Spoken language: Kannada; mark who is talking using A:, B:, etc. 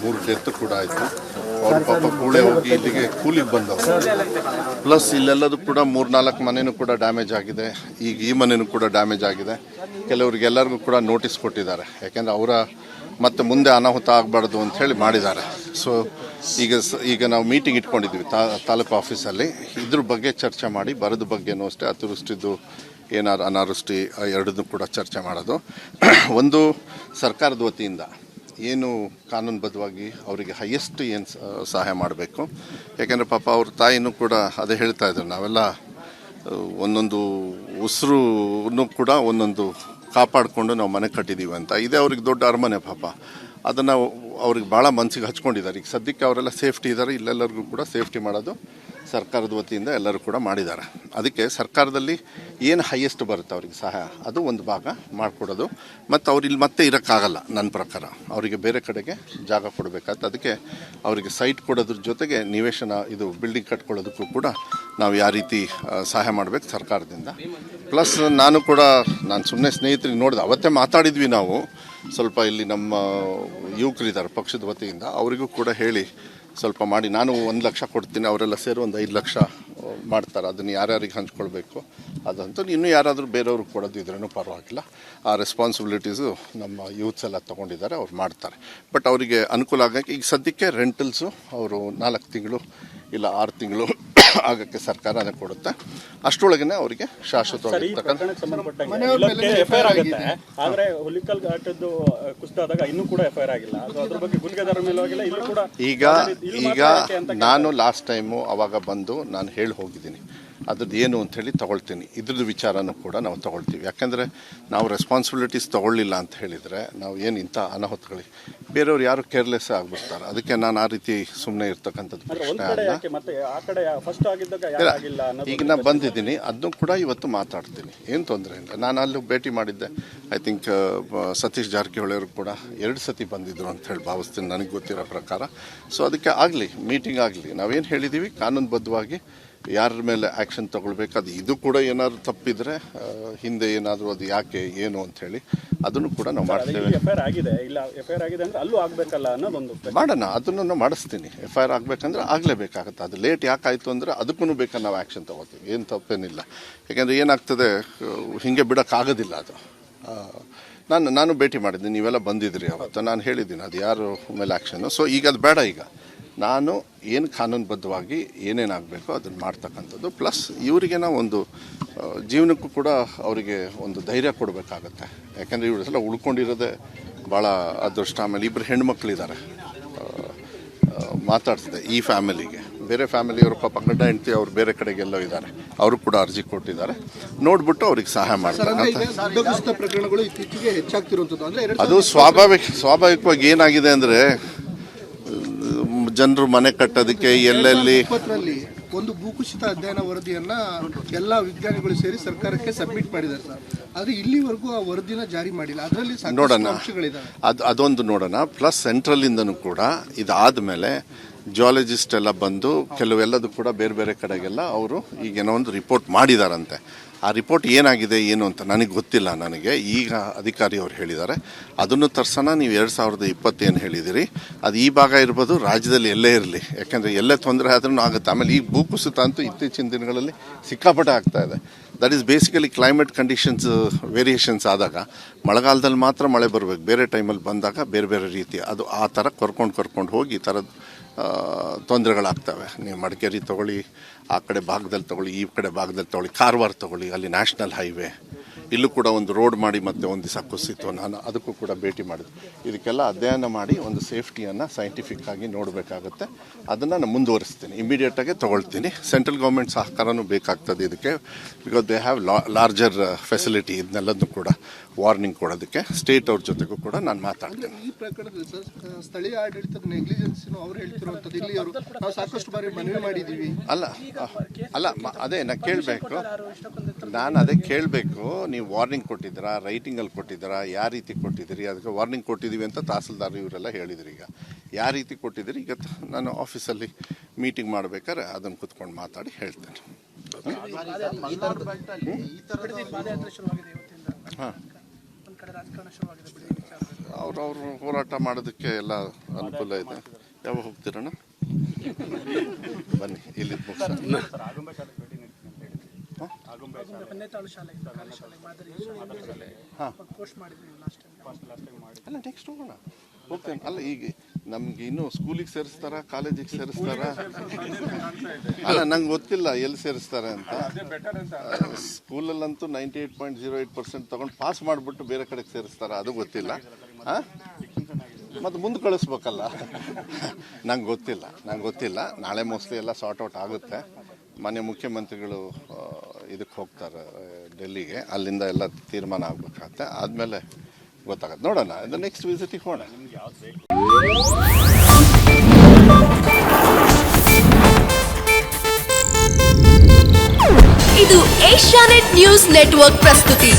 A: 3 ಡೆತ್ ಕೂಡ ಆಯಿತು. ಅವ್ರ ಪಾಪ ಕೂಳೆ ಹೋಗಿ ಇಲ್ಲಿಗೆ ಕೂಲಿಗೆ ಬಂದವರು. ಪ್ಲಸ್ ಇಲ್ಲೆಲ್ಲದೂ ಕೂಡ 3-4 ಮನೆಯೂ ಕೂಡ ಡ್ಯಾಮೇಜ್ ಆಗಿದೆ. ಈಗ ಈ ಮನೆಯೂ ಕೂಡ ಡ್ಯಾಮೇಜ್ ಆಗಿದೆ. ಕೆಲವರಿಗೆಲ್ಲರಿಗೂ ಕೂಡ ನೋಟಿಸ್ ಕೊಟ್ಟಿದ್ದಾರೆ, ಯಾಕೆಂದರೆ ಅವರ ಮತ್ತೆ ಮುಂದೆ ಅನಾಹುತ ಆಗಬಾರ್ದು ಅಂತ ಹೇಳಿ ಮಾಡಿದ್ದಾರೆ. ಸೊ ಈಗ ನಾವು ಮೀಟಿಂಗ್ ಇಟ್ಕೊಂಡಿದ್ವಿ ತಾಲೂಕು ಆಫೀಸಲ್ಲಿ. ಇದ್ರ ಬಗ್ಗೆ ಚರ್ಚೆ ಮಾಡಿ, ಬರದ ಬಗ್ಗೆನೂ ಅಷ್ಟೇ, ಅತಿವೃಷ್ಟಿದ್ದು ಏನಾರು ಅನಾವೃಷ್ಟಿ ಎರಡನ್ನೂ ಕೂಡ ಚರ್ಚೆ ಮಾಡೋದು. ಒಂದು ಸರ್ಕಾರದ ವತಿಯಿಂದ ಏನು ಕಾನೂನುಬದ್ಧವಾಗಿ ಅವರಿಗೆ ಹೈಯೆಸ್ಟ್ ಏನು ಸಹಾಯ ಮಾಡಬೇಕು. ಯಾಕೆಂದರೆ ಪಾಪ ಅವ್ರ ತಾಯಿನೂ ಕೂಡ ಅದೇ ಹೇಳ್ತಾ ಇದ್ರು, ನಾವೆಲ್ಲ ಒಂದೊಂದು ಉಸಿರು ಕೂಡ ಒಂದೊಂದು ಕಾಪಾಡಿಕೊಂಡು ನಾವು ಮನೆ ಕಟ್ಟಿದ್ದೀವಿ ಅಂತ. ಇದೇ ಅವ್ರಿಗೆ ದೊಡ್ಡ ಅರಮನೆ ಪಾಪ. ಅದನ್ನು ಅವ್ರಿಗೆ ಭಾಳ ಮನಸ್ಸಿಗೆ ಹಚ್ಕೊಂಡಿದ್ದಾರೆ. ಈಗ ಸದ್ಯಕ್ಕೆ ಅವರೆಲ್ಲ ಸೇಫ್ಟಿ ಇದ್ದಾರೆ. ಇಲ್ಲೆಲ್ಲರಿಗೂ ಕೂಡ ಸೇಫ್ಟಿ ಮಾಡೋದು ಸರ್ಕಾರದ ವತಿಯಿಂದ ಎಲ್ಲರೂ ಕೂಡ ಮಾಡಿದ್ದಾರೆ. ಅದಕ್ಕೆ ಸರ್ಕಾರದಲ್ಲಿ ಏನು ಹೈಯೆಸ್ಟ್ ಬರುತ್ತೆ ಅವ್ರಿಗೆ ಸಹಾಯ, ಅದು ಒಂದು ಭಾಗ ಮಾಡಿಕೊಡೋದು. ಮತ್ತು ಅವ್ರು ಇಲ್ಲಿ ಮತ್ತೆ ಇರೋಕ್ಕಾಗಲ್ಲ ನನ್ನ ಪ್ರಕಾರ, ಅವರಿಗೆ ಬೇರೆ ಕಡೆಗೆ ಜಾಗ ಕೊಡಬೇಕಾಗ್ತದೆ. ಅದಕ್ಕೆ ಅವರಿಗೆ ಸೈಟ್ ಕೊಡೋದ್ರ ಜೊತೆಗೆ ನಿವೇಶನ ಇದು ಬಿಲ್ಡಿಂಗ್ ಕಟ್ಕೊಳ್ಳೋದಕ್ಕೂ ಕೂಡ ನಾವು ಯಾವ ರೀತಿ ಸಹಾಯ ಮಾಡಬೇಕು ಸರ್ಕಾರದಿಂದ. ಪ್ಲಸ್ ನಾನು ಸುಮ್ಮನೆ ಸ್ನೇಹಿತರಿಗೆ ನೋಡಿದೆ, ಅವತ್ತೇ ಮಾತಾಡಿದ್ವಿ ನಾವು. ಸ್ವಲ್ಪ ಇಲ್ಲಿ ನಮ್ಮ ಯುವಕರಿದ್ದಾರೆ ಪಕ್ಷದ ವತಿಯಿಂದ, ಅವರಿಗೂ ಕೂಡ ಹೇಳಿ ಸ್ವಲ್ಪ ಮಾಡಿ, ನಾನು 1 ಲಕ್ಷ ಕೊಡ್ತೀನಿ, ಅವರೆಲ್ಲ ಸೇರಿ ಒಂದು 5 ಲಕ್ಷ ಮಾಡ್ತಾರೆ. ಅದನ್ನು ಯಾರ್ಯಾರಿಗೆ ಹಂಚ್ಕೊಳ್ಬೇಕು ಅದಂತೂ ಇನ್ನೂ ಯಾರಾದರೂ ಬೇರೆಯವ್ರಿಗೆ ಕೊಡೋದಿದ್ರೂ ಪರವಾಗಿಲ್ಲ. ಆ ರೆಸ್ಪಾನ್ಸಿಬಿಲಿಟೀಸು ನಮ್ಮ ಯೂತ್ಸ್ ಎಲ್ಲ ತೊಗೊಂಡಿದ್ದಾರೆ, ಅವ್ರು ಮಾಡ್ತಾರೆ. ಬಟ್ ಅವರಿಗೆ ಅನುಕೂಲ ಆಗೋಕ್ಕೆ ಈಗ ಸದ್ಯಕ್ಕೆ ರೆಂಟಲ್ಸು ಅವರು 4 ತಿಂಗಳು ಇಲ್ಲ 6 ತಿಂಗಳು ಆಗೋಕ್ಕೆ ಸರ್ಕಾರ ಅದೇ ಕೊಡುತ್ತೆ. ಅಷ್ಟರೊಳಗೆ ಅವರಿಗೆ ಶಾಶ್ವತವಾಗಿರ್ತಕ್ಕಂಥ ಈಗ ನಾನು ಲಾಸ್ಟ್ ಟೈಮು ಅವಾಗ ಬಂದು ನಾನು ಹೇಳಿ ಹೋಗಿದ್ದೀನಿ, ಅದ್ರದ್ದು ಏನು ಅಂಥೇಳಿ ತೊಗೊಳ್ತೀನಿ. ಇದ್ರದ್ದು ವಿಚಾರನೂ ಕೂಡ ನಾವು ತೊಗೊಳ್ತೀವಿ. ಯಾಕೆಂದರೆ ನಾವು ರೆಸ್ಪಾನ್ಸಿಬಿಲಿಟೀಸ್ ತೊಗೊಳ್ಳಿಲ್ಲ ಅಂತ ಹೇಳಿದರೆ ನಾವು ಏನು ಇಂಥ ಅನಾಹುತಗಳಿಗೆ ಬೇರೆಯವ್ರು ಯಾರು ಕೇರ್ಲೆಸ್ ಆಗಿಬಿಡ್ತಾರೆ. ಅದಕ್ಕೆ ನಾನು ಆ ರೀತಿ ಸುಮ್ಮನೆ ಇರ್ತಕ್ಕಂಥದ್ದು ಪ್ರಶ್ನೆ ಅಲ್ಲ. ಈಗ ನಾನು ಬಂದಿದ್ದೀನಿ, ಅದನ್ನು ಕೂಡ ಇವತ್ತು ಮಾತಾಡ್ತೀನಿ, ಏನು ತೊಂದರೆ ಇಲ್ಲ. ನಾನು ಅಲ್ಲೂ ಭೇಟಿ ಮಾಡಿದ್ದೆ. ಐ ಥಿಂಕ್ ಸತೀಶ್ ಜಾರಕಿಹೊಳಿ ಅವರು ಕೂಡ 2 ಸತಿ ಬಂದಿದ್ದರು ಅಂತ ಹೇಳಿ ಭಾವಿಸ್ತೀನಿ, ನನಗೆ ಗೊತ್ತಿರೋ ಪ್ರಕಾರ. ಸೊ ಅದಕ್ಕೆ ಆಗಲಿ, ಮೀಟಿಂಗ್ ಆಗಲಿ, ನಾವೇನು ಹೇಳಿದ್ದೀವಿ ಕಾನೂನುಬದ್ಧವಾಗಿ ಯಾರ ಮೇಲೆ ಆ್ಯಕ್ಷನ್ ತೊಗೊಳ್ಬೇಕು. ಅದು ಇದು ಕೂಡ ಏನಾದರೂ ತಪ್ಪಿದರೆ ಹಿಂದೆ ಏನಾದರೂ ಅದು ಯಾಕೆ ಏನು ಅಂಥೇಳಿ ಅದನ್ನು ಕೂಡ ನಾವು ಮಾಡ್ತೇವೆ. ಮಾಡೋಣ, ಅದನ್ನು ನಾವು ಮಾಡಿಸ್ತೀನಿ. FIR ಆಗಬೇಕಂದ್ರೆ ಆಗಲೇಬೇಕಾಗತ್ತೆ. ಅದು ಲೇಟ್ ಯಾಕಾಯಿತು ಅಂದರೆ ಅದಕ್ಕೂ ಬೇಕಾದ್ರೆ ನಾವು ಆ್ಯಕ್ಷನ್ ತೊಗೋತೀವಿ, ಏನು ತಪ್ಪೇನಿಲ್ಲ. ಯಾಕೆಂದರೆ ಏನಾಗ್ತದೆ, ಹೀಗೆ ಬಿಡೋಕ್ಕಾಗೋದಿಲ್ಲ ಅದು. ನಾನು ಭೇಟಿ ಮಾಡಿದ್ದೀನಿ, ನೀವೆಲ್ಲ ಬಂದಿದ್ರಿ ಅವತ್ತು, ನಾನು ಹೇಳಿದ್ದೀನಿ ಅದು ಯಾರು ಮೇಲೆ ಆ್ಯಕ್ಷನ್ನು. ಸೊ ಈಗ ಅದು ಬೇಡ. ಈಗ ನಾನು ಏನು ಕಾನೂನುಬದ್ಧವಾಗಿ ಏನೇನಾಗಬೇಕೋ ಅದನ್ನು ಮಾಡ್ತಕ್ಕಂಥದ್ದು. ಪ್ಲಸ್ ಇವರಿಗೆ ನಾವು ಒಂದು ಜೀವನಕ್ಕೂ ಕೂಡ ಅವರಿಗೆ ಒಂದು ಧೈರ್ಯ ಕೊಡಬೇಕಾಗತ್ತೆ. ಯಾಕೆಂದರೆ ಇವರೆಲ್ಲ ಉಳ್ಕೊಂಡಿರೋದೇ ಭಾಳ ಅದೃಷ್ಟ. ಆಮೇಲೆ 2 ಹೆಣ್ಮಕ್ಳಿದ್ದಾರೆ. ಮಾತಾಡ್ತಿದ್ದೆ ಈ ಫ್ಯಾಮಿಲಿಗೆ, ಬೇರೆ ಫ್ಯಾಮಿಲಿಯವರು ಪಾಪ ಗಂಡ ಹೆಂಡತಿ ಅವ್ರು ಬೇರೆ ಕಡೆಗೆಲ್ಲೋ ಇದ್ದಾರೆ, ಅವರು ಕೂಡ ಅರ್ಜಿ ಕೊಟ್ಟಿದ್ದಾರೆ. ನೋಡ್ಬಿಟ್ಟು ಅವ್ರಿಗೆ ಸಹಾಯ ಮಾಡ್ತಾರೆ.
B: ಪ್ರಕರಣಗಳು ಇತ್ತೀಚೆಗೆ ಹೆಚ್ಚಾಗ್ತಿರುವಂಥದ್ದು
A: ಅದು ಸ್ವಾಭಾವಿಕವಾಗಿ ಏನಾಗಿದೆ ಅಂದರೆ, ಜನರು ಮನೆ ಕಟ್ಟೋದಕ್ಕೆ ಎಲ್ಲೆಲ್ಲಿ
B: ಒಂದು ಭೂಕುಸಿತ ಅಧ್ಯಯನ ವರದಿಯನ್ನ ಎಲ್ಲ ವಿಜ್ಞಾನಿಗಳು ಸೇರಿ ಸರ್ಕಾರಕ್ಕೆ ಸಬ್ಮಿಟ್ ಮಾಡಿದ್ದಾರೆ ಸರ್. ಆದರೆ ಇಲ್ಲಿವರೆಗೂ ಆ ವರದಿನ ಜಾರಿ ಮಾಡಿಲ್ಲ. ಅದರಲ್ಲಿ
A: ನೋಡೋಣ, ಅದೊಂದು ನೋಡೋಣ. ಪ್ಲಸ್ ಸೆಂಟ್ರಲಿಂದನೂ ಕೂಡ ಇದಾದ ಮೇಲೆ ಜಿಯಾಲಜಿಸ್ಟ್ ಎಲ್ಲ ಬಂದು ಕೆಲವೆಲ್ಲದೂ ಕೂಡ ಬೇರೆ ಬೇರೆ ಕಡೆಗೆಲ್ಲ ಅವರು ಈಗೇನೋ ಒಂದು ರಿಪೋರ್ಟ್ ಮಾಡಿದಾರಂತೆ. ಆ ರಿಪೋರ್ಟ್ ಏನಾಗಿದೆ ಏನು ಅಂತ ನನಗೆ ಗೊತ್ತಿಲ್ಲ. ನನಗೆ ಈಗ ಅಧಿಕಾರಿ ಅವರು ಹೇಳಿದ್ದಾರೆ, ಅದನ್ನು ತರ್ಸೋಣ. ನೀವು 2020 ಏನು ಹೇಳಿದಿರಿ, ಅದು ಈ ಭಾಗ ಇರ್ಬೋದು, ರಾಜ್ಯದಲ್ಲಿ ಎಲ್ಲೇ ಇರಲಿ. ಯಾಕೆಂದರೆ ಎಲ್ಲೇ ತೊಂದರೆ ಆದ್ರೂ ಆಗುತ್ತೆ. ಆಮೇಲೆ ಈ ಭೂಕುಸಿತ ಅಂತೂ ಇತ್ತೀಚಿನ ದಿನಗಳಲ್ಲಿ ಸಿಕ್ಕಾಪಟ್ಟೆ ಆಗ್ತಾ ಇದೆ. That is basically climate conditions variations ಆದಾಗ ಮಳೆಗಾಲದಲ್ಲಿ ಮಾತ್ರ ಮಳೆ ಬರಬೇಕು, ಬೇರೆ ಟೈಮಲ್ಲಿ ಬಂದಾಗ ಬೇರೆ ಬೇರೆ ರೀತಿ ಅದು ಆ ಥರ ಕರ್ಕೊಂಡು ಹೋಗಿ ಈ ಥರದ ತೊಂದರೆಗಳಾಗ್ತವೆ. ನೀವು ಮಡಿಕೇರಿ ತೊಗೊಳ್ಳಿ, ಆ ಕಡೆ ಭಾಗದಲ್ಲಿ ತೊಗೊಳ್ಳಿ, ಈ ಕಡೆ ಭಾಗದಲ್ಲಿ ತೊಗೊಳ್ಳಿ, ಕಾರವಾರ ತೊಗೊಳ್ಳಿ, ಅಲ್ಲಿ ನ್ಯಾಷನಲ್ ಹೈವೇ, ಇಲ್ಲೂ ಕೂಡ ಒಂದು ರೋಡ್ ಮಾಡಿ ಮತ್ತೆ ಒಂದು ದಿವಸ ಕುಸಿತು. ನಾನು ಅದಕ್ಕೂ ಕೂಡ ಭೇಟಿ ಮಾಡಿದೆ. ಇದಕ್ಕೆಲ್ಲ ಅಧ್ಯಯನ ಮಾಡಿ ಒಂದು ಸೇಫ್ಟಿಯನ್ನು ಸೈಂಟಿಫಿಕ್ ಆಗಿ ನೋಡಬೇಕಾಗುತ್ತೆ. ಅದನ್ನು ನಾನು ಮುಂದುವರಿಸ್ತೀನಿ, ಇಮಿಡಿಯೇಟಾಗಿ ತೊಗೊಳ್ತೀನಿ. ಸೆಂಟ್ರಲ್ ಗೌರ್ಮೆಂಟ್ ಸಹಕಾರನೂ ಬೇಕಾಗ್ತದೆ ಇದಕ್ಕೆ. Because they have larger facility. ಇದನ್ನೆಲ್ಲದನ್ನು ಕೂಡ ವಾರ್ನಿಂಗ್ ಕೊಡೋದಕ್ಕೆ ಸ್ಟೇಟ್ ಅವ್ರ ಜೊತೆಗೂ ಕೂಡ ನಾನು ಮಾತಾಡ್ತೇನೆ.
B: ಈ ಪ್ರಕರಣದಲ್ಲಿ ಸರ್ ಸ್ಥಳೀಯ ಆಡಳಿತದ ನೆಗ್ಲಿಜೆನ್ಸ್ ಅವ್ರು ಹೇಳ್ತಿರುವಂಥದ್ದು, ಇಲ್ಲಿ ಅವರು ನಾವು ಸಾಕಷ್ಟು ಬಾರಿ ಮನವಿ ಮಾಡಿದ್ದೀವಿ.
A: ಅಲ್ಲ ಅದೇ ನಾನು ಕೇಳಬೇಕು, ನೀವು ವಾರ್ನಿಂಗ್ ಕೊಟ್ಟಿದ್ದೀರಾ, ರೈಟಿಂಗಲ್ಲಿ ಕೊಟ್ಟಿದ್ದೀರಾ, ಯಾವ ರೀತಿ ಕೊಟ್ಟಿದ್ದೀರಿ? ಅದಕ್ಕೆ ವಾರ್ನಿಂಗ್ ಕೊಟ್ಟಿದ್ದೀವಿ ಅಂತ ತಹಸೀಲ್ದಾರ್ ಇವರೆಲ್ಲ ಹೇಳಿದ್ರು. ಈಗ ಯಾವ ರೀತಿ ಕೊಟ್ಟಿದ್ದೀರಿ, ಈಗ ನಾನು ಆಫೀಸಲ್ಲಿ ಮೀಟಿಂಗ್ ಮಾಡಬೇಕಾದ್ರೆ ಅದನ್ನು ಕೂತ್ಕೊಂಡು ಮಾತಾಡಿ ಹೇಳ್ತೇನೆ. ಹಾಂ, ಅವ್ರವ್ರು ಹೋರಾಟ ಮಾಡೋದಕ್ಕೆ ಎಲ್ಲ ಅನುಕೂಲ ಇದೆ. ಯಾವಾಗ ಹೋಗ್ತೀರಣ್ಣ? ಬನ್ನಿ, ಇಲ್ಲಿ ಮುಗಿಸ. ಅಲ್ಲ ನೆಕ್ಸ್ಟ್ ಹೋಗೋಣ, ಹೋಗ್ತೇನೆ. ಅಲ್ಲ ಈಗ ನಮ್ಗೆ ಇನ್ನೂ ಸ್ಕೂಲಿಗೆ ಸೇರಿಸ್ತಾರ, ಕಾಲೇಜಿಗೆ ಸೇರಿಸ್ತಾರ? ಅಲ್ಲ ನಂಗೆ ಗೊತ್ತಿಲ್ಲ ಎಲ್ಲಿ ಸೇರಿಸ್ತಾರೆ ಅಂತ. ಸ್ಕೂಲಲ್ಲಂತೂ 98.08% ತಗೊಂಡು ಪಾಸ್ ಮಾಡಿಬಿಟ್ಟು ಬೇರೆ ಕಡೆಗೆ ಸೇರಿಸ್ತಾರ, ಅದು ಗೊತ್ತಿಲ್ಲ. ಮತ್ತು ಮುಂದೆ ಕಳಿಸ್ಬೇಕಲ್ಲ. ನಂಗೆ ಗೊತ್ತಿಲ್ಲ. ನಾಳೆ ಮೋಸ್ಟ್ಲಿ ಎಲ್ಲ ಸಾರ್ಟ್ ಔಟ್ ಆಗುತ್ತೆ. ಮಾನ್ಯ ಮುಖ್ಯಮಂತ್ರಿಗಳು ಇದಕ್ಕೆ ಹೋಗ್ತಾರೆ ಡೆಲ್ಲಿಗೆ, ಅಲ್ಲಿಂದ ಎಲ್ಲ ತೀರ್ಮಾನ ಆಗ್ಬೇಕಾಗತ್ತೆ. ಆದಮೇಲೆ ಗೊತ್ತಾಗತ್ತೆ, ನೋಡೋಣ. ನೆಕ್ಸ್ಟ್ ವಿಸಿಟಿಗೆ ಹೋಗೋಣ.
C: ಇದು ಏಷ್ಯಾನೆಟ್ ನ್ಯೂಸ್ ನೆಟ್ವರ್ಕ್ ಪ್ರಸ್ತುತಿ.